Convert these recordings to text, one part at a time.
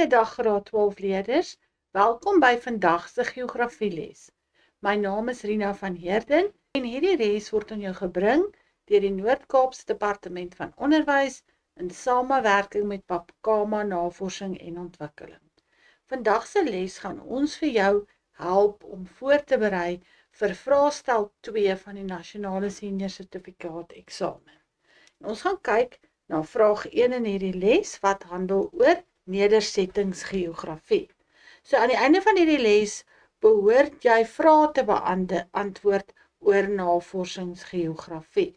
Goeiedag graad 12 leerders, welkom by vandag se geografieles. My naam is Rina van Heerden en hierdie les word aan jou gebring deur die Noord-Kaapse Departement van Onderwys in samewerking met Papkama Navorsing en Ontwikkeling. Vandag se les gaan ons vir jou help om voor te berei vir vraestel 2 van die Nasionale Senior Sertifikaat Eksamen. Ons gaan kyk na vraag 1 in hierdie les wat handel oor nedersettingsgeografie. So aan die einde van hierdie les behoort jy vrae te beantwoord oor navorsingsgeografie.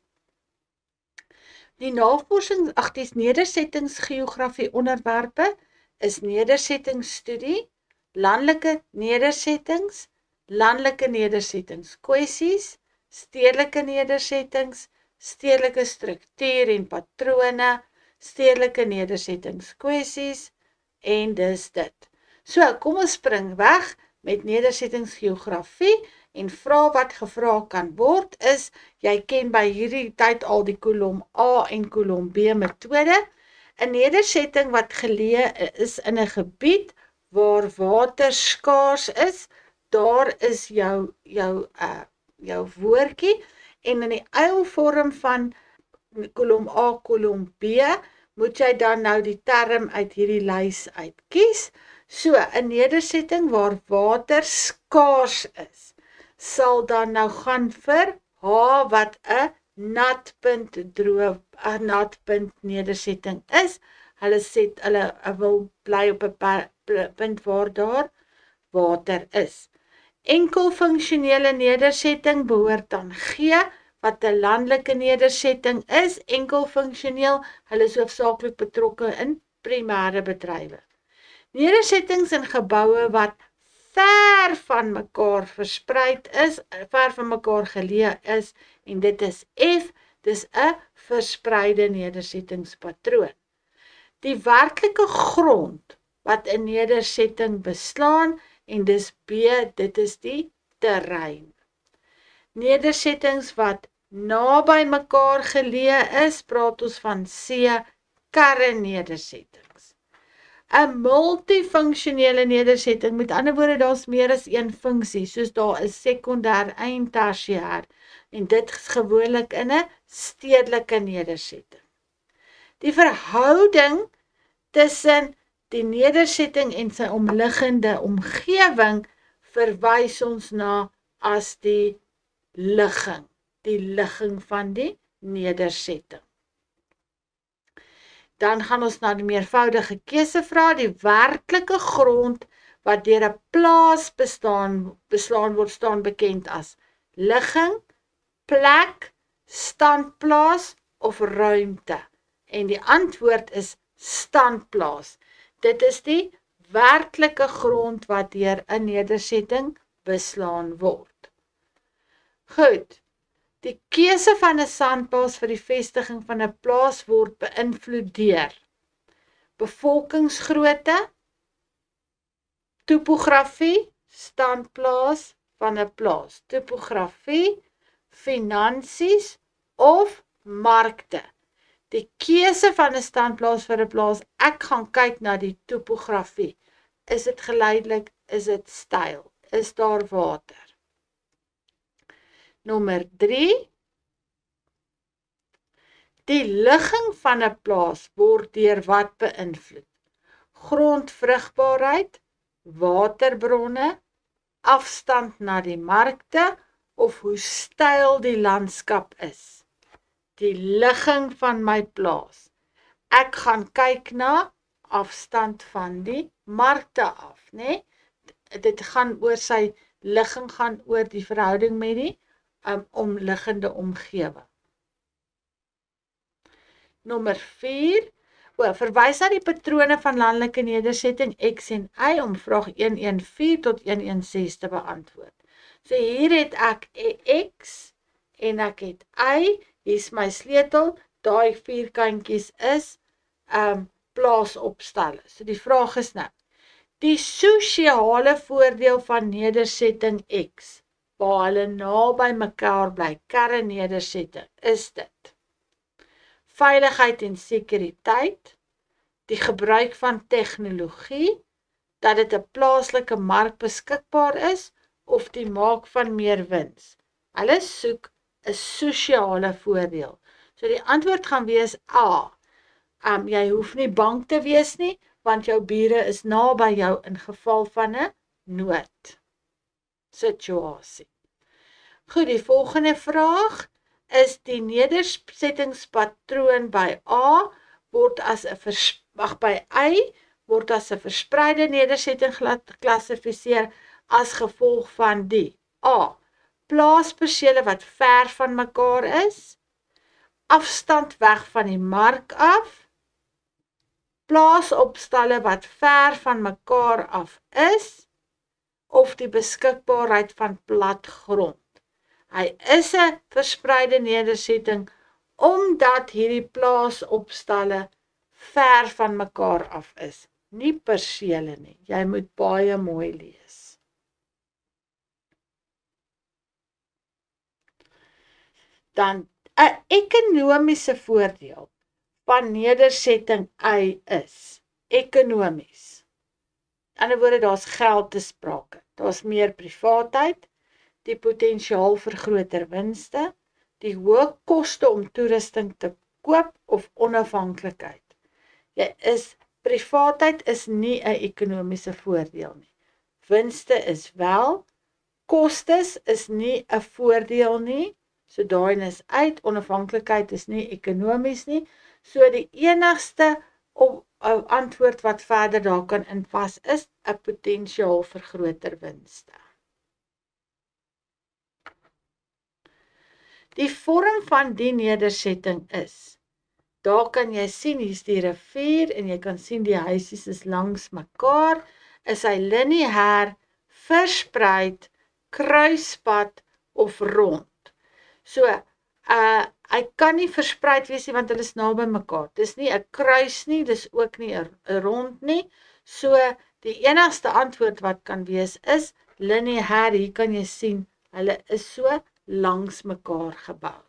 Die nedersettingsgeografie onderwerpe is nedersettingsstudie, landelike nedersettingskwessies, stedelike nedersettings, stedelike struktuur en patrone, stedelike nedersettingskwessies en dis dit. So, kom ons spring weg met nedersettingsgeografie en vrae wat gevra kan word is, jy ken by hierdie tyd al die kolom A en kolom B metode. 'n Nedersetting wat geleë is in 'n gebied waar water skaars is, daar is jou woordjie. En in die eilvorm van kolom A, kolom B, moet jy dan nou die term uit hierdie lys uitkies. So, 'n nedersetting waar water skaars is, sal dan nou gaan vir H wat 'n natpunt nedersetting is. Hulle wil bly op 'n punt waar daar water is. Enkel funksionele nedersetting behoort aan G, wat 'n landelike nedersetting is. Enkel funksioneel, hulle is hoofsaaklik betrokke in primêre bedrywe. Nedersettings in geboue wat ver van mekaar verspreid is, ver van mekaar geleë is, en dit is F, dis 'n verspreide nedersettingspatroon. Die werklike grond wat 'n nedersetting beslaan, en dis B, dit is die terrein. Nedersettings wat naby mekaar geleë is, praat ons van C, kernedersettings. 'n multifunksionele nedersetting, met ander woorde, daar's meer as een funksie, soos daar is sekondêr en tersiêr, en dit is gewoonlik in 'n stedelike nedersetting. Die verhouding tussen die nedersetting en sy omliggende omgewing verwys ons na as die ligging van die nedersetting. Dan gaan ons na die meervoudige keusevraag. Die werklike grond wat deur 'n plaas beslaan word, staan bekend as ligging, plek, standplaas of ruimte. En die antwoord is standplaas. Dit is die werklike grond wat deur 'n nedersetting beslaan word. Goed. Die keuse van 'n standplaas vir die vestiging van 'n plaas word beïnvloed deur bevolkingsgrootte, topografie, standplaas van 'n plaas, topografie, finansies of markte. Die keuse van 'n standplaas vir 'n plaas, ek gaan kyk na die topografie. Is dit geleidelik? Is dit styl? Is daar water? Nommer 3. Die ligging van 'n plaas word deur wat beïnvloed? Grondvrugbaarheid, waterbronne, afstand na die markte of hoe styl die landskap is. Die ligging van my plaas. Ek gaan kyk na afstand van die markte af, né? Dit gaan oor sy ligging, gaan oor die verhouding met die omliggende omgewing. Nommer 4. Verwys na die patrone van landelike nedersetting X en Y om vraag 114 tot 116 te beantwoord. So hier het ek X en ek het Y. Hier is my sleutel. Daai vierkantjies is plaasopstelle. So die vraag is nou: die sosiale voordeel van nedersetting X, waar hulle naby mekaar bly, kernnedersetting, is dit veiligheid en sekuriteit, die gebruik van tegnologie, dat dit 'n plaaslike mark beskikbaar is, of die maak van meer wins. Hulle soek 'n sosiale voordeel. So die antwoord gaan wees A. Jy hoef nie bang te wees nie, want jou bure is naby jou in geval van 'n noodsituasie. Goed, die volgende vraag is die nedersettingspatroon by A word as 'n by Y word as 'n verspreide nedersetting geklassifiseer as gevolg van die A. Plaaspersele wat ver van mekaar is, afstand weg van die mark af, plaasopstalle wat ver van mekaar af is, of die beskikbaarheid van plat grond. Hy is 'n verspreide nedersetting omdat hierdie plaasopstalle ver van mekaar af is, nie persele nie. Jy moet baie mooi lees. Dan 'n ekonomiese voordeel van nedersetting Y is ekonomies. In ander woorde, daar's geld te sprake. Daar's meer privaatheid, die potensiaal vir groter winste, die hoë koste om toerusting te koop of onafhanklikheid. Privaatheid is nie 'n ekonomiese voordeel nie. Winste is wel, kostes is nie 'n voordeel nie, so daai is uit, onafhanklikheid is nie ekonomies nie, so die enigste antwoord wat verder daar kan inpas is 'n potensiaal vir groter winste. Die vorm van die nedersetting is, daar kan jy sien, hier is die rivier en jy kan sien die huisies is langs mekaar, is hy lineêr, verspreid, kruispad of rond. So, hy kan nie verspreid wees nie, want hulle is naby mekaar. Dis nie 'n kruis nie, dis ook nie 'n rond nie. So, die enigste antwoord wat kan wees is lineêr. Hier kan jy sien, hulle is so langs mekaar gebou.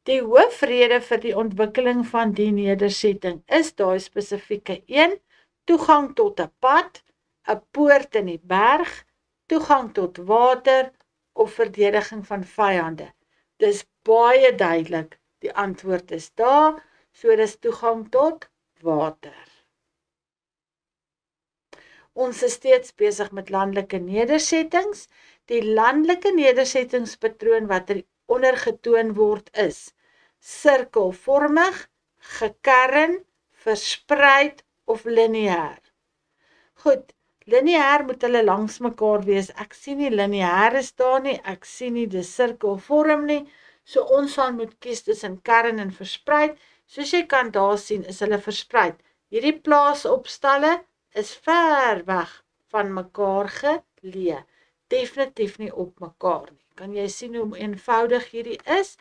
Die hoofrede vir die ontwikkeling van die nedersetting is daai spesifieke een, toegang tot 'n pad, 'n poort in die berg, toegang tot water of verdediging van vyande. Dis baie duidelik, die antwoord is daar, so dis toegang tot water. Ons is steeds besig met landelike nedersettings. Die landelike nedersettingspatroon wat ondergetoon word is sirkelvormig, gekern, verspreid of lineêr. Goed, lineêr moet hulle langs mekaar wees. Ek sien nie lineêr is daar nie, ek sien nie die sirkelvorm nie, so ons sal moet kies tussen kern en verspreid. Soos jy kan daar sien, is hulle verspreid. Hierdie plaasopstalle is ver weg van mekaar geleë. Definitief nie op mekaar nie. Kan jy sien hoe eenvoudig hierdie is?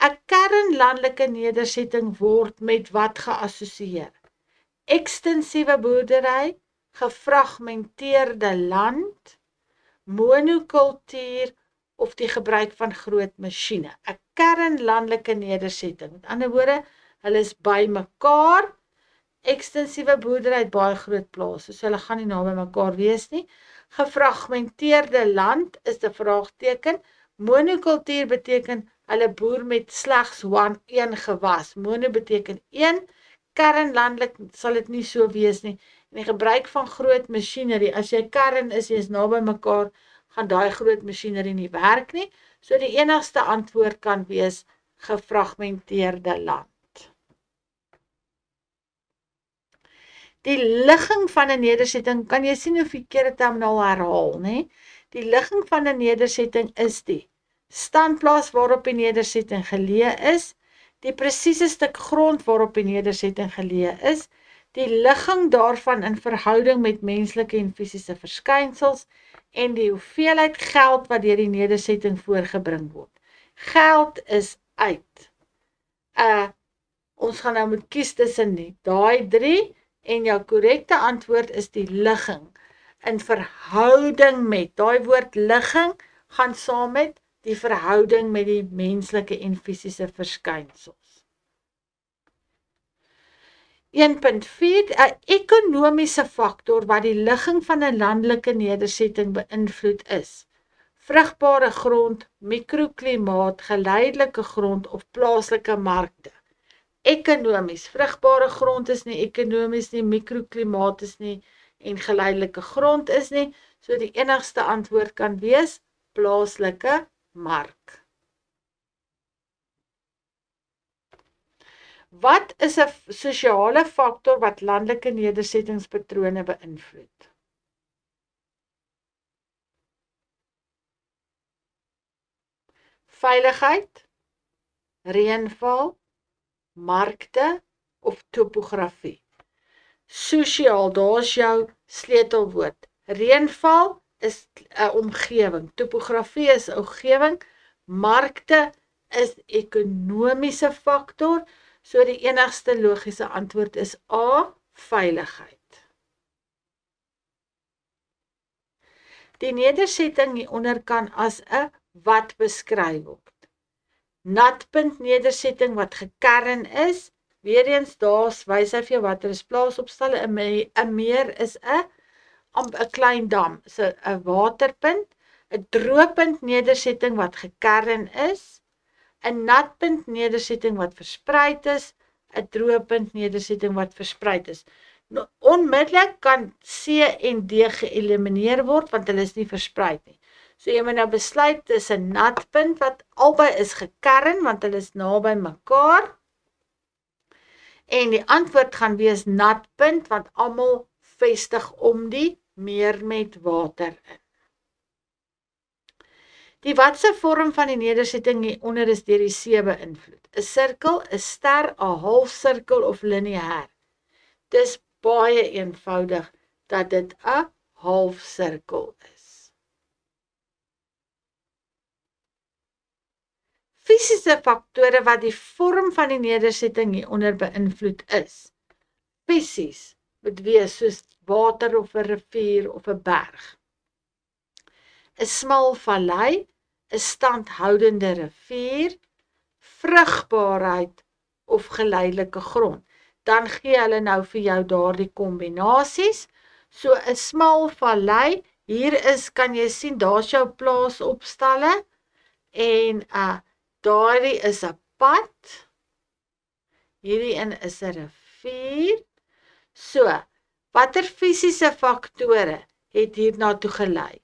'n Kernlandelike nedersetting word met wat geassosieer? Ekstensiewe boerdery, gefragmenteerde land, monokultuur of die gebruik van groot masjiene. 'n Kernlandelike nedersetting. Met ander woorde, hulle is by mekaar. Ekstensiewe boerdery het baie groot plase, so hulle gaan nie naby mekaar wees nie. Gefragmenteerde land is 'n vraagteken. Monokultuur beteken hulle boer met slegs een gewas. Mono beteken een. Kernlandelik sal dit nie so wees nie. En die gebruik van groot masjinerie, as jy kern is, jy is naby mekaar, gaan daai groot masjinerie nie werk nie. So die enigste antwoord kan wees gefragmenteerde land. Die ligging van 'n nedersetting, kan jy sien hoeveel keer dit hom nou herhaal, né? Die ligging van 'n nedersetting is die standplaas waarop die nedersetting geleë is, die presiese stuk grond waarop die nedersetting geleë is, die ligging daarvan in verhouding met menslike en fisiese verskynsels en die hoeveelheid geld wat deur die nedersetting voorgebring word. Geld is uit. Ons gaan nou moet kies tussen daai 3 en jou korrekte antwoord is die ligging in verhouding met. Daai woord ligging gaan saam met die verhouding met die menslike en fisiese verskynsels. 1.4 'n ekonomiese faktor wat die ligging van 'n landelike nedersetting beïnvloed is. Vrugbare grond, mikroklimaat, geleidelike grond of plaaslike markte. Ekonomies, vrugbare grond is nie ekonomies nie, mikroklimaat is nie en geleidelike grond is nie, so die enigste antwoord kan wees plaaslike mark. Wat is 'n sosiale faktor wat landelike nedersettingspatrone beïnvloed? Veiligheid, reënval, markte of topografie. Sosiaal, daar's jou sleutelwoord. Reënval is 'n omgewing, topografie is 'n omgewing, markte is ekonomiese faktor, so die enigste logiese antwoord is A, veiligheid. Die nedersetting hieronder kan as 'n wat beskryf word. Natpunt nedersetting wat gekern is, weer eens daar's wys hy vir jou watter is plaasopstalle, 'n meer is 'n klein dam, so 'n waterpunt, 'n droëpunt nedersetting wat gekern is, 'n natpunt nedersetting wat verspreid is, 'n droëpunt nedersetting wat verspreid is. Nou, onmiddellik kan C en D geëlimineer word want hulle is nie verspreid nie. So jy moet nou besluit tussen 'n natpunt wat albei is gekern want hulle is naby mekaar. En die antwoord gaan wees natpunt want almal vestig om die meer met water in. Die watse vorm van die nedersetting hieronder is deur die see beïnvloed. 'n sirkel, 'n ster, 'n halfsirkel of lineêr. Dis baie eenvoudig dat dit 'n halfsirkel is. Fisiese faktore wat die vorm van die nedersetting hieronder beïnvloed is. Fisies moet wees soos water of 'n rivier of 'n berg. 'n smal vallei, 'n standhoudende rivier, vrugbaarheid of geleidelike grond. Dan gee hulle nou vir jou daardie kombinasies. So 'n smal vallei, hier is kan jy sien daar's jou plaasopstalle en daardie is 'n pad. Hierdie een is 'n rivier. So, watter fisiese faktore het hierna toe gelei?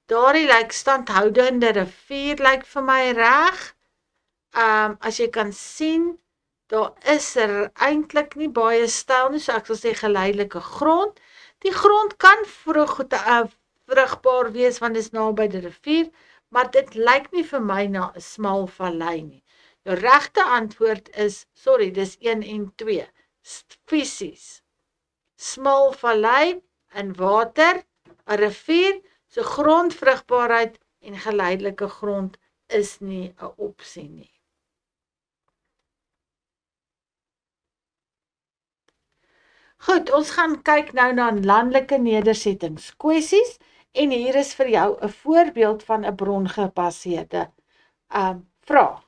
Daardie lyk standhoudende rivier lyk vir my reg. As jy kan sien, daar is eintlik nie baie styl nie, so ek sal sê geleidelike grond. Die grond kan vrugbaar wees want dit is naby die rivier, maar dit lyk nie vir my na 'n smal vallei nie. Jou regte antwoord is, dis 1 en 2. Fisies. Smal vallei in water, 'n rivier, so grondvrugbaarheid en geleidelike grond is nie 'n opsie nie. Goed, ons gaan kyk nou na landelike nedersettingskwessies en hier is vir jou 'n voorbeeld van 'n brongebaseerde vraag.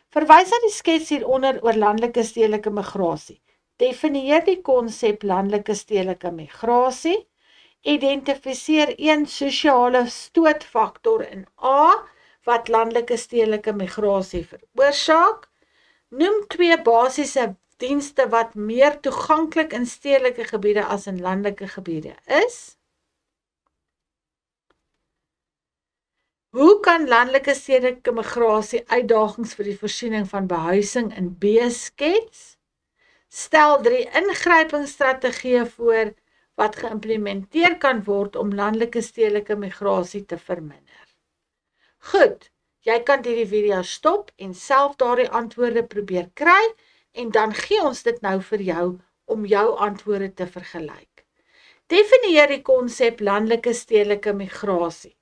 Verwys na die skets hieronder oor landelike stedelike migrasie. Definieer die konsep landelike stedelike migrasie. Identifiseer een sosiale stootfaktor in A wat landelike stedelike migrasie veroorsaak. Noem 2 basiese dienste wat meer toeganklik in stedelike gebiede as in landelike gebiede is. Hoe kan landelike stedelike migrasie uitdagings vir die voorsiening van behuising in B-skets? Stel 3 ingrypingsstrategieë voor wat geïmplementeer kan word om landelike stedelike migrasie te verminder. Goed, jy kan hierdie video stop en self daardie antwoorde probeer kry en dan gee ons dit nou vir jou om jou antwoorde te vergelyk. Definieer die konsep landelike stedelike migrasie.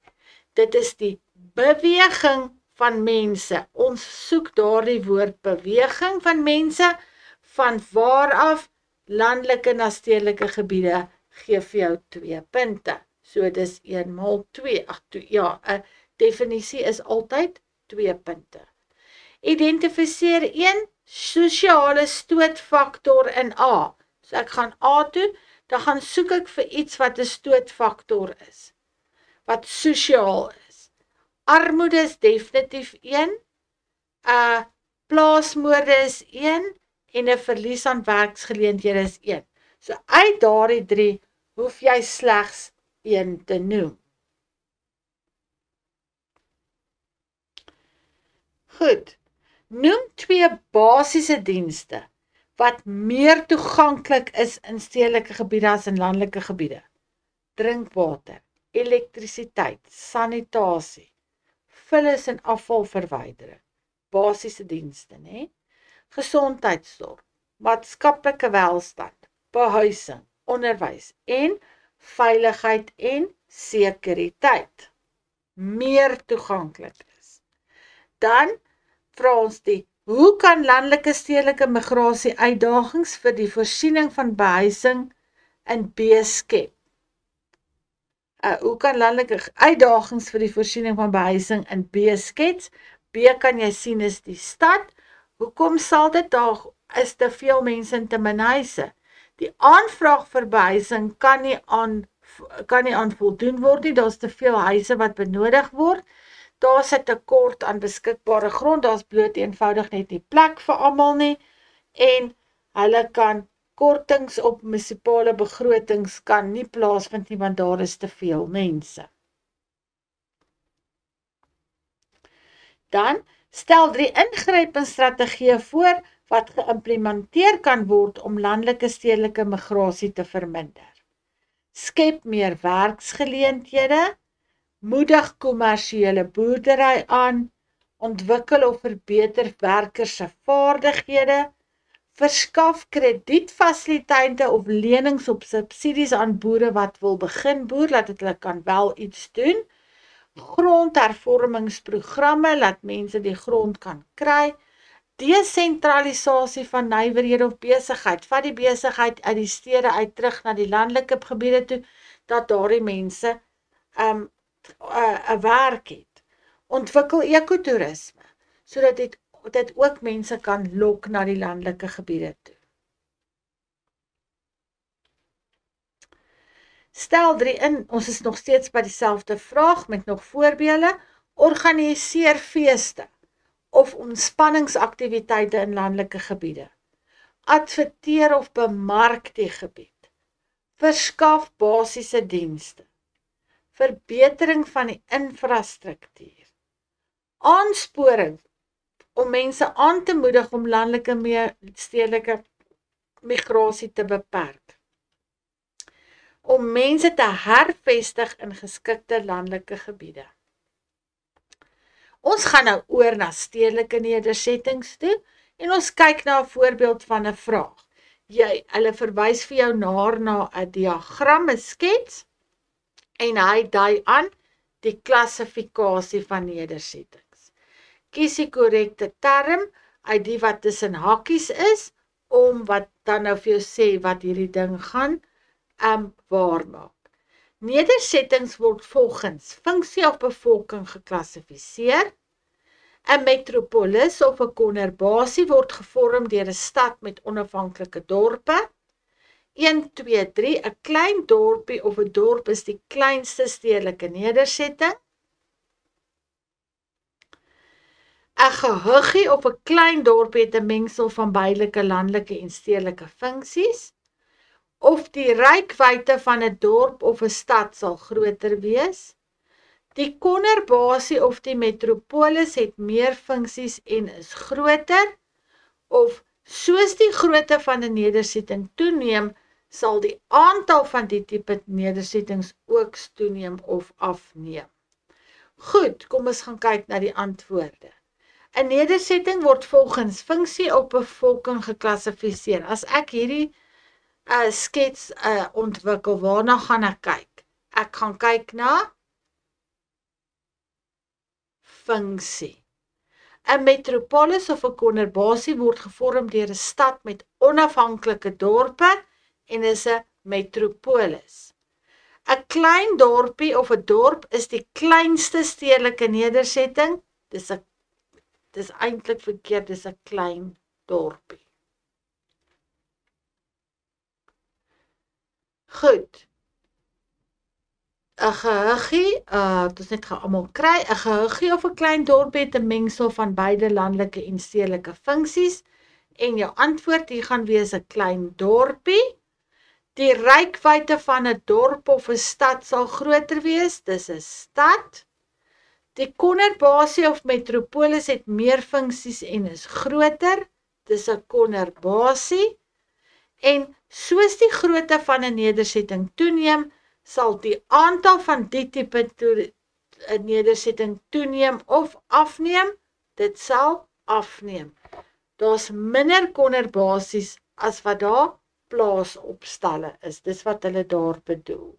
Dit is die beweging van mense. Ons soek daardie woord beweging van mense van waar af landelike na stedelike gebiede gee vir jou 2 punte. So dis 1 maal 2. 'n definisie is altyd 2 punte. Identifiseer 1 sosiale stootfaktor in A. So ek gaan A toe, dan gaan soek ek vir iets wat 'n stootfaktor is, wat sosiaal is. Armoede is definitief 1, plaasmoorde is 1 en 'n verlies aan werksgeleenthede is 1. So uit daardie 3 hoef jy slegs 1 te noem. Goed, noem 2 basiese dienste wat meer toeganklik is in stedelike gebiede as in landelike gebiede. Drinkwater, elektrisiteit, sanitasie, vullis en afvalverwydering. Basiese dienste, né? Gesondheidsorg, maatskaplike welstand, behuising, onderwys en veiligheid en sekuriteit. Meer toeganklik is. Dan vra ons hoe kan landelike stedelike migrasie uitdagings vir die voorsiening van behuising in B skep? Hoe kan landelike uitdagings vir die voorsiening van behuising in B skets? B kan jy sien is die stad. Hoekom sal dit daar is te veel mense in te min huise? Die aanvraag vir behuising kan nie aan voldoen word nie. Daar's te veel huise wat benodig word. Daar's 'n tekort aan beskikbare grond. Daar's bloot eenvoudig net nie plek vir almal nie en hulle kan kortings op munisipale begrotings kan nie plaasvind nie want daar is te veel mense. Dan stel 3 ingrypingsstrategieë voor wat geïmplementeer kan word om landelike stedelike migrasie te verminder. Skep meer werksgeleenthede, moedig kommersiële boerdery aan, ontwikkel of verbeter werkers se vaardighede, verskaf kredietfasiliteite of lenings op subsidies aan boere wat wil begin boer, laat dit hulle kan wel iets doen, grondhervormingsprogramme, laat mense die grond kan kry, desentralisasie van nywerhede of besigheid, vat die besigheid uit die stede uit terug na die landelike gebiede toe, dat daardie mense 'n werk het. Ontwikkel ekotourisme, sodat dit ook mense kan lok na die landelike gebiede toe. Stel 3 in, ons is nog steeds by dieselfde vraag met nog voorbeelde, organiseer feeste of ontspanningsaktiwiteite in landelike gebiede. Adverteer of bemark die gebied. Verskaf basiese dienste. Verbetering van die infrastruktuur. Aansporing om mense aan te moedig om landelike stedelike migrasie te beperk. Om mense te hervestig in geskikte landelike gebiede. Ons gaan nou oor na stedelike nedersettings toe en ons kyk na 'n voorbeeld van 'n vraag. Hulle verwys vir jou na 'n diagram, 'n skets en hy dui aan die klassifikasie van nedersettings. Kies die korrekte term uit die wat tussen hakkies is om wat dan nou vir jou sê wat hierdie ding gaan waarmaak. Nedersettings word volgens funksie of bevolking geklassifiseer. 'n metropolis of 'n konurbasie word gevorm deur 'n stad met onafhanklike dorpe. 1, 2, 3, 'n klein dorpie of 'n dorp is die kleinste stedelike nedersetting. 'n gehuggie of 'n klein dorpie het 'n mengsel van beide landelike en stedelike funksies. Of die reikwyte van 'n dorp of 'n stad sal groter wees. Die konurbasie of die metropolis het meer funksies en is groter. Of soos die grootte van 'n nedersetting toeneem, sal die aantal van die tipe nedersettings ook toeneem of afneem. Goed, kom ons gaan kyk na die antwoorde. 'n nedersetting word volgens funksie op bevolking geklassifiseer. As ek hierdie skets ontwikkel, waarna gaan ek kyk? Ek gaan kyk na funksie. 'n metropolis of 'n konurbasie word gevorm deur 'n stad met onafhanklike dorpe en is 'n metropolis. 'n klein dorpie of 'n dorp is die kleinste stedelike nedersetting. Dis 'n dis eintlik verkeerd, dis 'n klein dorpie. Goed. 'n Gehuggie, dit is net gaan almal kry, 'n gehuggie of 'n klein dorpie het 'n mengsel van beide landelike en stedelike funksies. En jou antwoord hier gaan wees 'n klein dorpie. Die reikwyte van 'n dorp of 'n stad sal groter wees, dis 'n stad. Die konurbasie of metropolis het meer funksies en is groter, dis 'n konurbasie. En soos die grootte van 'n nedersetting toeneem, sal die aantal van die tipe 'n nedersetting toeneem of afneem, dit sal afneem. Daar's minder konurbasies as wat daar plaasopstalle is, dis wat hulle daar bedoel.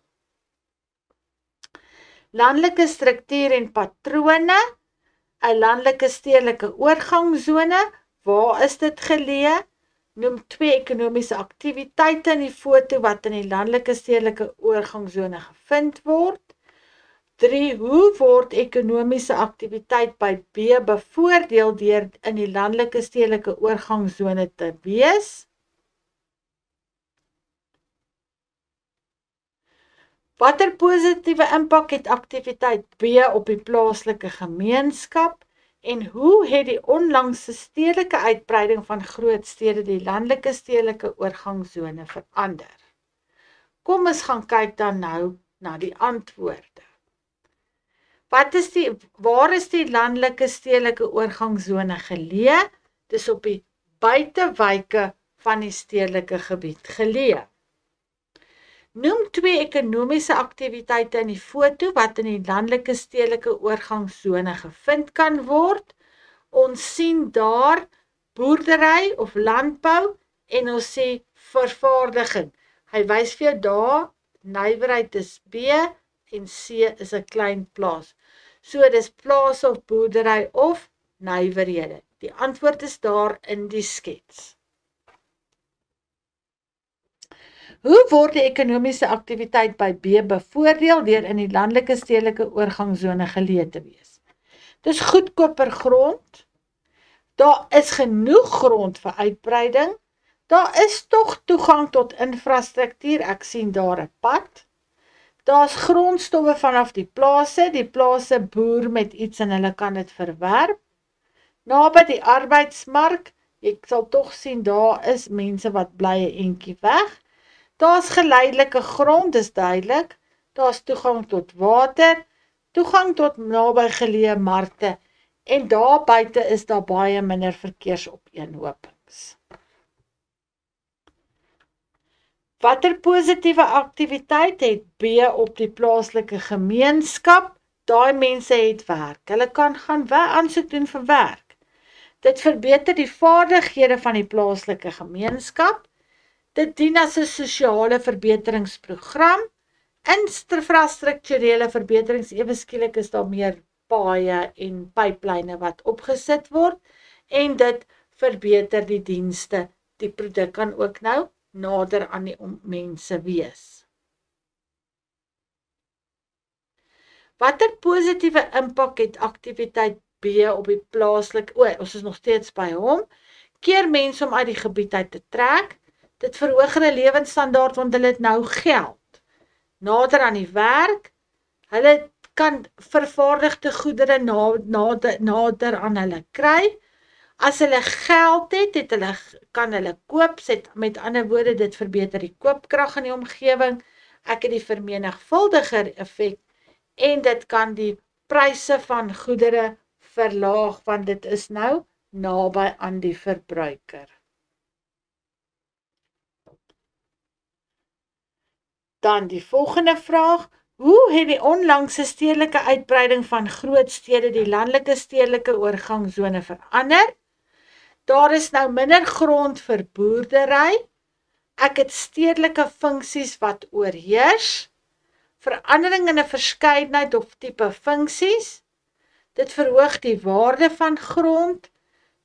Landelike struktuur en patrone, 'n landelike stedelike oorgangsone, waar is dit geleë? Noem 2 ekonomiese aktiwiteite in die foto wat in die landelike stedelike oorgangsone gevind word. 3. Hoe word ekonomiese aktiwiteit by B bevoordeel deur in die landelike stedelike oorgangsone te wees? Watter positiewe impak het aktiwiteit B op die plaaslike gemeenskap? En hoe het die onlangse stedelike uitbreiding van groot stede die landelike stedelike oorgangsone verander? Kom ons gaan kyk dan nou na die antwoorde. Waar is die landelike stedelike oorgangsone geleë? Dis op die buitewyke van die stedelike gebied geleë. Noem 2 ekonomiese aktiwiteite in die foto wat in die landelike stedelike oorgangsone gevind kan word. Ons sien daar boerdery of landbou en ons sê vervaardiging. Hy wys vir jou daar, nywerheid is B en C is 'n klein plaas. So dis plaas of boerdery of nywerhede. Die antwoord is daar in die skets. Hoe word die ekonomiese aktiwiteit by B bevoordeel deur in die landelike stedelike oorgangsone geleë te wees? Dis goedkoper grond. Daar is genoeg grond vir uitbreiding. Daar is tog toegang tot infrastruktuur. Ek sien daar 'n pad. Daar's grondstowwe vanaf die plase boer met iets en hulle kan dit verwerp. Naby die arbeidsmark, ek sal tog sien daar is mense wat bly 'n entjie weg. Daar's geleidelike grond, dis duidelik. Daar's toegang tot water, toegang tot naby geleë markte en daar buite is daar baie minder verkeersopeenhopings. Watter positiewe aktiwiteit het B op die plaaslike gemeenskap? Daai mense het werk. Hulle kan gaan aansoek doen vir werk. Dit verbeter die vaardighede van die plaaslike gemeenskap. Dit dien as 'n sosiale verbeteringsprogram. Infrastrukturele verbeterings, ewe skielik is daar meer paaie en pyplyne wat opgesit word en dit verbeter die dienste. Die produk kan ook nou nader aan die mense wees. Watter positiewe impak het aktiwiteit B op die plaaslike, ons is nog steeds by hom, keer mense om uit die gebied uit te trek, dit verhoog hulle lewensstandaard want hulle het nou geld. Nader aan die werk, hulle kan vervaardigde goedere nader aan hulle kry. As hulle geld het, kan hulle koop, met ander woorde, dit verbeter die koopkrag in die omgewing. Ek het die vermenigvuldiger effek en dit kan die pryse van goedere verlaag, want dit is nou naby aan die verbruiker. Dan die volgende vraag, hoe het die onlangse stedelike uitbreiding van groot stede die landelike stedelike oorgangsone verander? Daar is nou minder grond vir boerdery. Ek het stedelike funksies wat oorheers. Verandering in 'n verskeidenheid of tipe funksies. Dit verhoog die waarde van grond.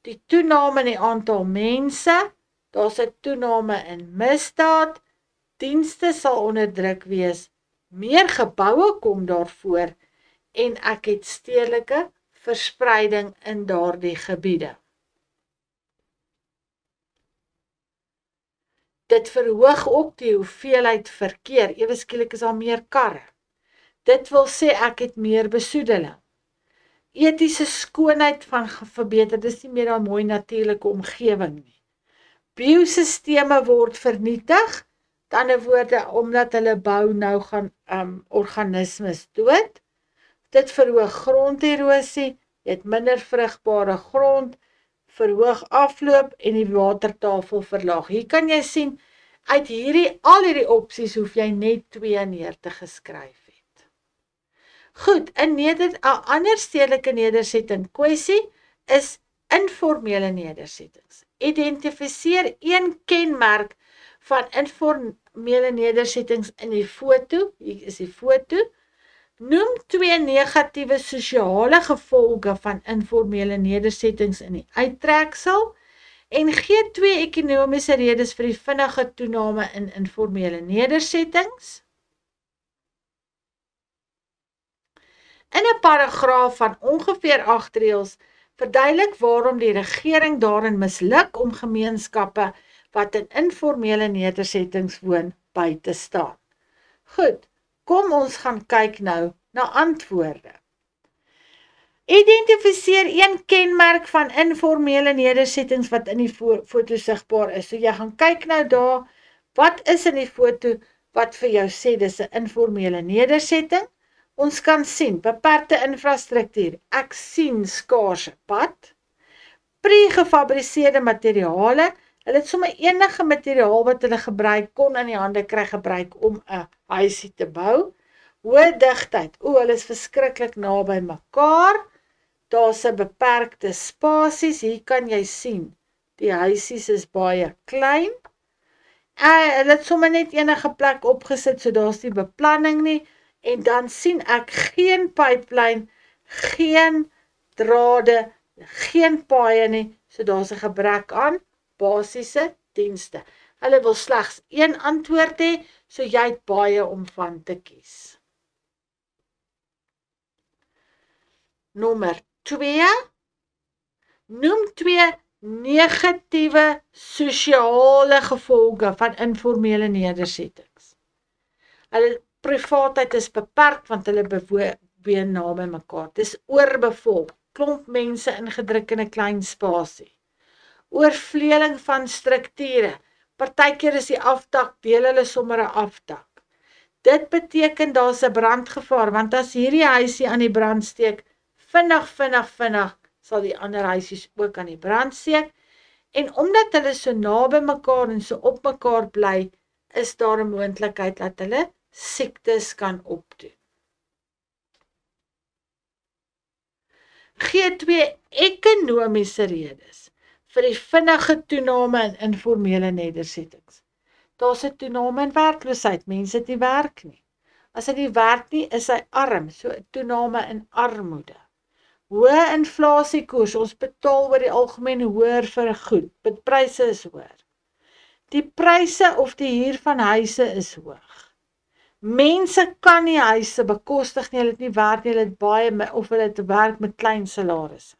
Die toename in die aantal mense. Daar's 'n toename in misdaad. Dienste sal onder druk wees. Meer geboue kom daarvoor en ek het stedelike verspreiding in daardie gebiede. Dit verhoog ook die hoeveelheid verkeer, ewe skielik is daar meer karre. Dit wil sê ek het meer besoedeling. Etiese skoonheid van verbeter, dis nie meer 'n mooi natuurlike omgewing nie. Biosisteme word vernietig, met ander woorde, omdat hulle bou nou gaan organismes dood. Dit verhoog gronderosie, jy het minder vrugbare grond, verhoog afloop en die watertafel verlaag. Hier kan jy sien, uit al hierdie opsies hoef jy net 2 neer te geskryf het. Goed, 'n ander stedelike nedersetting kwessie is informele nedersettings. Identifiseer een kenmerk van informele nedersettings in die foto, hier is die foto. Noem 2 negatiewe sosiale gevolge van informele nedersettings in die uittreksel en gee 2 ekonomiese redes vir die vinnige toename in informele nedersettings. In 'n paragraaf van ongeveer 8 reëls verduidelik waarom die regering daarin misluk om gemeenskappe wat in informele nedersettings woon by te staan. Goed, kom ons gaan kyk nou na antwoorde. Identifiseer een kenmerk van informele nedersettings wat in die foto sigbaar is. So jy gaan kyk nou daar, wat is in die foto wat vir jou sê dis 'n informele nedersetting? Ons kan sien, beperkte infrastruktuur, ek sien skaarse pad, pre-gefabriseerde materiale, hulle het sommer enige materiaal wat hulle gebruik, kon in die hande kry gebruik om 'n huisie te bou, hoë digtheid, hulle is verskriklik naby mekaar, daar's 'n beperkte spasies, hier kan jy sien, die huisies is baie klein, hulle het sommer net enige plek opgesit, so daar's nie beplanning nie, en dan sien ek geen pipeline, geen drade, geen paaie nie, so daar's 'n gebrek aan basiese dienste. Hulle wil slegs een antwoord hê, so jy het baie om van te kies. Nommer 2. Noem 2 negatiewe sosiale gevolge van informele nedersettings. Hulle privaatheid is beperk want hulle woon naby mekaar. Dis oorbevolk, klomp mense ingedruk in 'n klein spasie. Oorvleeling van strukture. Partykeer is die afdak, deel hulle sommer 'n afdak. Dit beteken daar's 'n brandgevaar, want as hierdie huisie aan die brand steek, vinnig sal die ander huisies ook aan die brand steek. En omdat hulle so naby mekaar en so op mekaar bly, is daar 'n moontlikheid dat hulle siektes kan opdoen. Gee 2 ekonomiese redes vir die vinnige toename in informele nedersettings. Daar's 'n toename in werkloosheid, mense het nie werk nie. As hy nie werk nie, is hy arm, so 'n toename in armoede. Hoë inflasiekoers, ons betaal oor die algemeen hoër vir goed, pryse is hoër. Die pryse of die huur van huise is hoog. Mense kan nie huise bekostig nie, hulle het nie werk nie, hulle het baie, of hulle het werk met klein salarisse.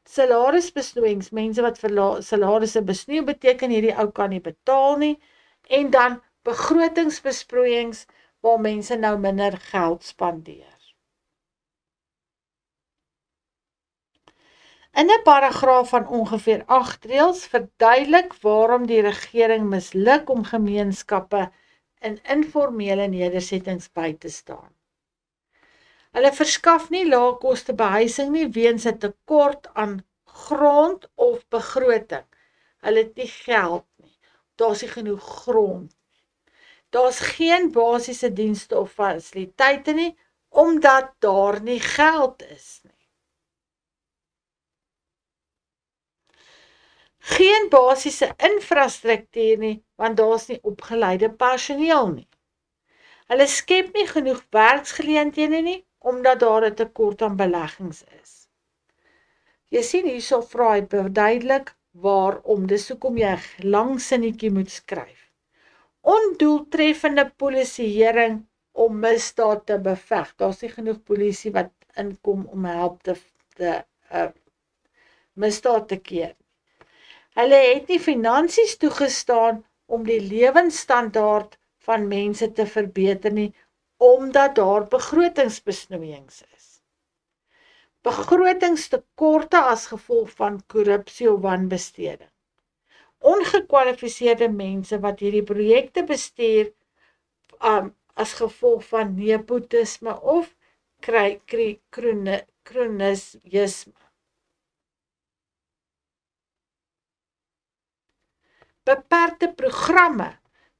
Salarisbesnoeiings, mense wat vir salarisse besnoei, beteken hierdie ou kan nie betaal nie, en dan begrotingsbesproeiings, waar mense nou minder geld spandeer. In 'n paragraaf van ongeveer 8 reëls verduidelik waarom die regering misluk om gemeenskappe in informele nedersettings by te staan. Hulle verskaf nie laagkoste behuising nie weens 'n tekort aan grond of begroting. Hulle het nie geld nie. Daar's nie genoeg grond nie. Daar's geen basiese dienste of fasiliteite nie, omdat daar nie geld is nie. Geen basiese infrastruktuur nie, want daar's nie opgeleide personeel nie. Hulle skep nie genoeg werksgeleenthede nie, omdat daar 'n tekort aan beleggings is. Jy sien hierso vra hy verduidelik waarom, dis hoekom jy 'n lang sinnetjie moet skryf. Ondoeltreffende polisieering om misdaad te beveg. Daar's nie genoeg polisie wat inkom om help te misdaad te keer. Hulle het nie finansies toegestaan om die lewensstandaard van mense te verbeter nie, omdat daar begrotingsbesnoeiings is. Begrotingstekorte as gevolg van korrupsie of wanbesteding. Ongekwalifiseerde mense wat hierdie projekte bestuur as gevolg van nepotisme of kronisme. Beperkte programme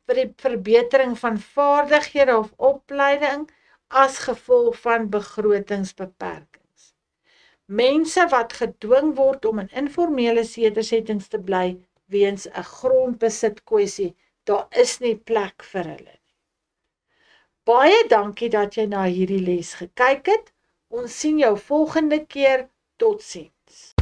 vir die verbetering van vaardighede of opleiding as gevolg van begrotingsbeperkings. Mense wat gedwing word om in informele sedersettings te bly weens 'n grondbesitkwessie, daar is nie plek vir hulle nie. Baie dankie dat jy na hierdie les gekyk het. Ons sien jou volgende keer. Totsiens.